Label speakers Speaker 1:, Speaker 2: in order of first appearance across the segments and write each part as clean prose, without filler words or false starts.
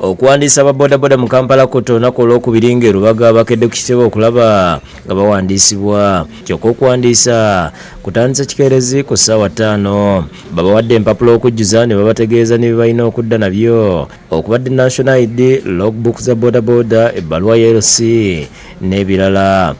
Speaker 1: Okuwandiisa ababodaboda mu Kampala Koto olunaku olwokubiri ng'e Rubaga bakedde ku kitebe okulaba nga bawandiisibwa. Kyokka okuwandiisa kutandise kikeerezi ku ssaawa 5. Babawadde empapula okujjuza ne babategeeza ne bye balina okudda nabyo okubadde National ID, logbook za Bodaboda, ebbaluwa ya LC n'ebirala.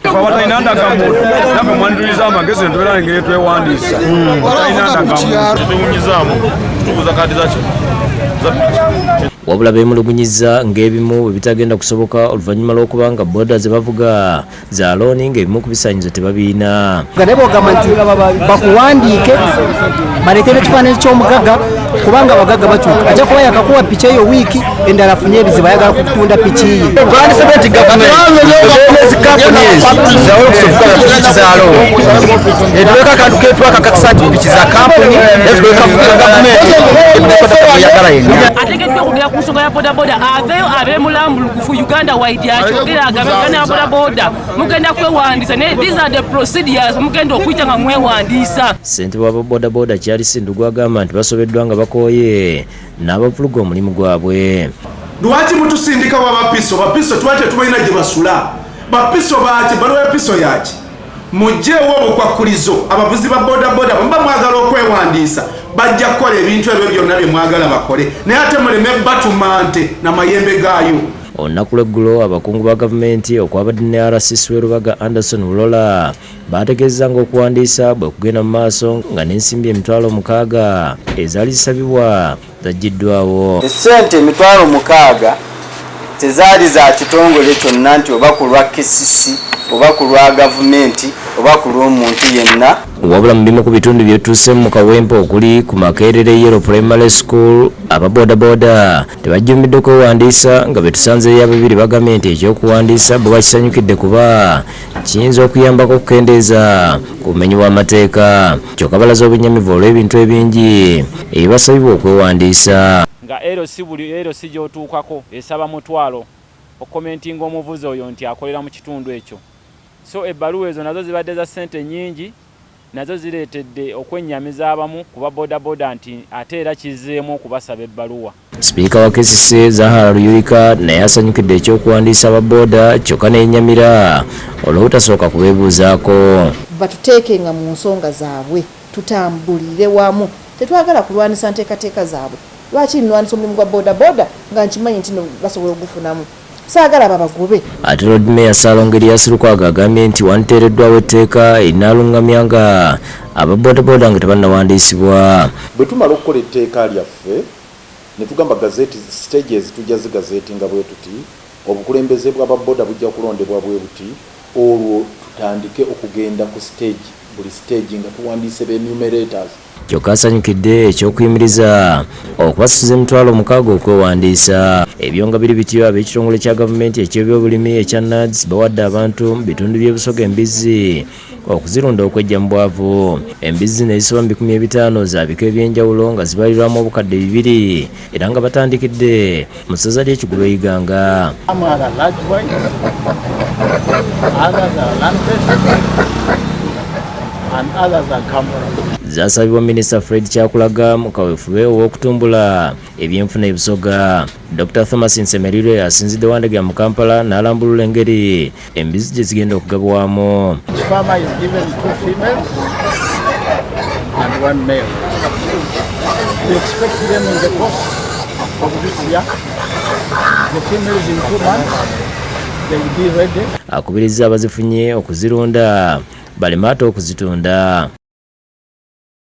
Speaker 1: Wabula bemulugunyiza ng'ebimu bwe bitagenda kusoboka oluvannyuma lw'okubanga boda ze bavuga za looni ng'ebimu ku bisaanyizo tebabilina.
Speaker 2: Nga bagamba nti bakuwandiike baleetere ekifaananyi ky'omugagga kubanga abagagga bakyuka. Ajja kuba yakakuwa piki eyo wiiki endala afunye ebizibu ayagala kutunda piki ye. Twandisabye nti gavumenti ezi kampuni zawe okusobola piki za looni. Etuleka akantu ketwakakakisa nti piki za kampuni ezituleka gavumenti ayagala yenna.
Speaker 3: Ategeddwa okugera ku nsonga ya bodaboda aveeyo ab'emulambulukufu Uganda wide akyogera agambagana ya bodaboda mugenda kwewandiisa naye these are the procedures mugenda okuyita nga mwewandiisa.
Speaker 1: Ssentebe w'ababodaboda Kyali Sindugu agamba nti basobeddwa nga bakooye n'abavuluga omulimu gwabwe.
Speaker 4: Lwaki mutusindika w'abapiso? Bapiso twate tubalina gye basula. Bapiso baaki baluwa episo yaki? Mujjeewo obukwakulirizo abavuzi ba bodaboda bwe mwagala okwewandiisa bajja kukola ebintu ebyo byonna bye mwagala bakole naye ate muleme batumante n'amayembe gaayo.
Speaker 1: Olunaku lw'eggulo abakungu ba gavumenti okwabadde ne RCC w'e Rubaga Anderson Bulola baategeeza ng'okuwandiisa bwe kugenda mu maaso nga n'ensimbi $6,000 ezaali zisabibwa zaggiddwawo.
Speaker 5: Essente $6,000 tezaali za kitongole kyonna nti oba ku lwa KCCA oba ku lwa gavumenti oba ku lw'omuntu yenna.
Speaker 1: Wabula mu bimu ku bitundu byetuusemu mu kawempe okuli ku Makerere Yellow Primary School ababodaboda tebajjumbidde kwewandiisa nga be tusanzeeyo ababiri bagambye nti ekyokuwandiisa bwe bakisanyukidde kuba kiyinza okuyambako okukendeeza ku bumenyi bw'amateeka. Kyokka balaze obunyamivu olw'ebintu ebingi ebibasabibwa okwewandiisa.
Speaker 6: Nga LC gy'otuukako esaba $1,000 okukomentinga omuvuzi oyo nti akolera mu kitundu ekyo. So ebbaluwa ezo nazo zibadde za ssente nnyingi, nazo zireetedde okwennyamiza abamu ku babodaboda nti ate era kizzeemu okubasaba ebbaluwa.
Speaker 1: Sipiika wa KCCA Zahara Luyulika naye asanyukidde ekyokuwandiisa ababoda kyokka n'ennyamira olw'obutasooka kubeebuuzaako.
Speaker 7: Batuteekenga mu nsonga zaabwe tutambulire wamu. Tetwagala kulwanisa nteekateeka zaabwe. Lwaki nlwanisa omulimu gwa bodaboda nga nkimanyi nti basobola ogufunamu? Saagala babagobe.
Speaker 1: Ate Loodi Mmeeya Erias Lukwago agambye nti wanteereddwawo etteeka erirungamya nga ababodaboda nga tebannawandiisibwa.
Speaker 8: Bwe tumala okukola etteeka lyaffe ne tugamba gazeeti stages tujja zigazeetinga bwe tuti obukulembeze bw'ababoda bujja kulondebwa bwe buti olwo tutandike okugenda ku stage buli stage nga tuwandiise b'enumerators.
Speaker 1: Kyokka asanyukidde ekyokuyimiriza okubasuza $6,000 okwewandiisa. Ebyo nga biri bityo ab'ekitongole kya gavumenti eky'ebyobulimi ekya NADS bawadde abantu mu bitundu by'ebusoga embizzi okuzirunda okwejja mu bwavu. Embizzi nezisoba mu 500 za bika ebyenjawulo nga zibalirwamu obukadde 2 era nga batandikidde mu ssaza ly'Ekigulu Iganga. Zasabibwa Minisita Fred Kyakulaga mu kaweefube ow'okutumbula ebyenfuna ebisoga. Dr. Thomas Nsemerirwe asinzidde Wandegera mu Kampala n'alambulula engeri embizzi gye zigenda okugabwamu. Akubiriza abazifunye okuzirunda baleme ate okuzitunda.